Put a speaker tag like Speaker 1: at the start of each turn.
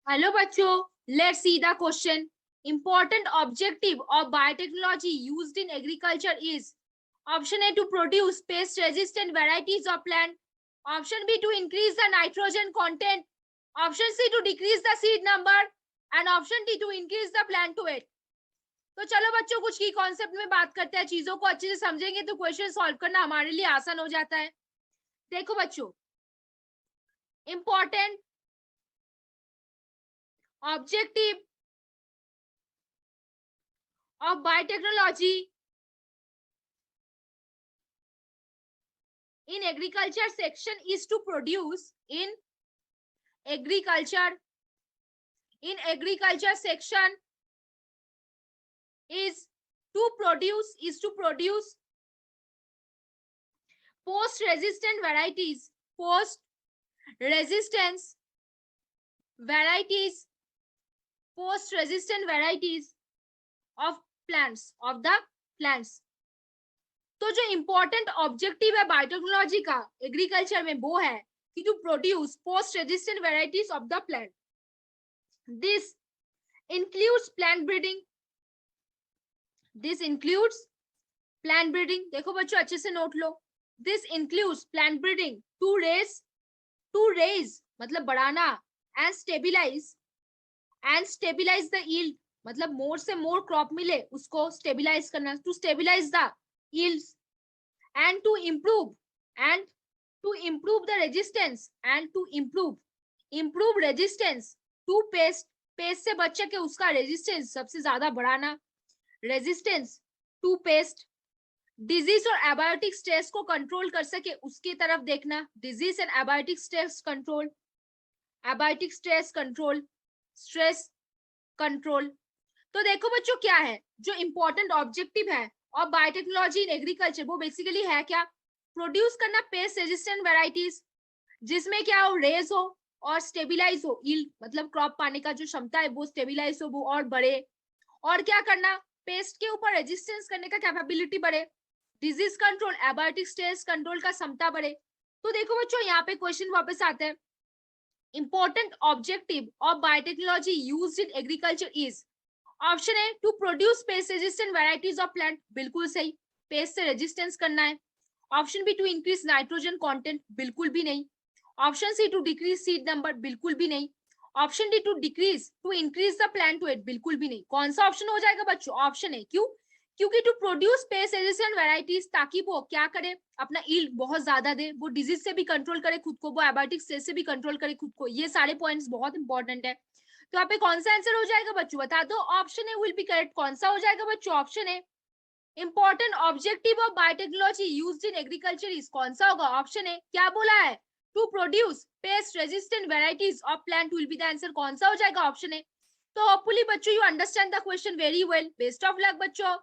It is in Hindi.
Speaker 1: हेलो बच्चों, let's see the question. Important objective of biotechnology used in agriculture is option A to produce pest resistant varieties of plant, option B to increase the nitrogen content, option C to decrease the seed number and option D to increase the plant weight. तो चलो बच्चों कुछ की कॉन्सेप्ट में बात करते हैं. चीजों को अच्छे से समझेंगे तो क्वेश्चन सॉल्व करना हमारे लिए आसान हो जाता है. देखो बच्चों, important objective of biotechnology in agriculture section is to produce in agriculture section is to produce post resistant varieties of the plants. तो जो इंपॉर्टेंट ऑब्जेक्टिव है बायोटेक्नोलॉजी का एग्रीकल्चर में वो है कि to produce pest resistant varieties of the plant. This includes plant breeding. देखो बच्चों अच्छे से नोट लो. This includes plant breeding to raise मतलब बढ़ाना, एंड स्टेबिलाइज द यील्ड मतलब मोर से मोर क्रॉप मिले उसको स्टेबिलाइज करना, to stabilize the yields and to improve the resistance to pest से बच के उसका रेजिस्टेंस सबसे ज्यादा बढ़ाना, रेजिस्टेंस टू पेस्ट, डिजीज और एबायोटिक स्ट्रेस को कंट्रोल कर सके उसकी तरफ देखना, disease and abiotic stress control. तो देखो बच्चों क्या है जो इंपॉर्टेंट ऑब्जेक्टिव है और बायोटेक्नोलॉजी इन एग्रीकल्चर, वो बेसिकली है क्या? प्रोड्यूस करना पेस्ट रेजिस्टेंट वैरायटीज जिसमें क्या हो, रेज हो और स्टेबिलाइज हो, यील्ड मतलब क्रॉप पाने का जो क्षमता है वो स्टेबिलाइज हो, वो और बढ़े. और क्या करना, पेस्ट के ऊपर रेजिस्टेंस करने का कैपेबिलिटी बढ़े, disease control, abiotic stress control का क्षमता बढ़े. तो देखो बच्चों यहाँ पे क्वेश्चन वापस आते हैं. Important objective of biotechnology used in agriculture is option A to produce pest resistant varieties of plant, बिल्कुल सही, पेस्ट से रेजिस्टेंस करना है. Option B to increase nitrogen content, बिल्कुल भी नहीं. Option C to decrease seed number, बिल्कुल भी नहीं. Option D to increase the plant weight, बिल्कुल भी नहीं. कौन सा ऑप्शन हो जाएगा बच्चों? Option A. क्यों? क्योंकि to produce pest resistant varieties ताकि वो क्या करे, अपना यील्ड बहुत ज्यादा दे, वो डिजीज से भी कंट्रोल करे खुद को, वो एबायोटिक स्ट्रेस से भी कंट्रोल करे खुद को. ये सारे पॉइंट्स बहुत इंपॉर्टेंट है. तो यहाँ पे कौन सा आंसर हो जाएगा बच्चों बता दो. Option A will be correct. कौन सा हो जाएगा बच्चों? Option A. Important objective of biotechnology used in agriculture is, कौन सा होगा? Option A. क्या बोला है? To produce pest resistant varieties of plant will be the answer. कौन सा हो जाएगा? Option A. तो होपफुली बच्चों you understand the question very well. Best of luck बच्चों.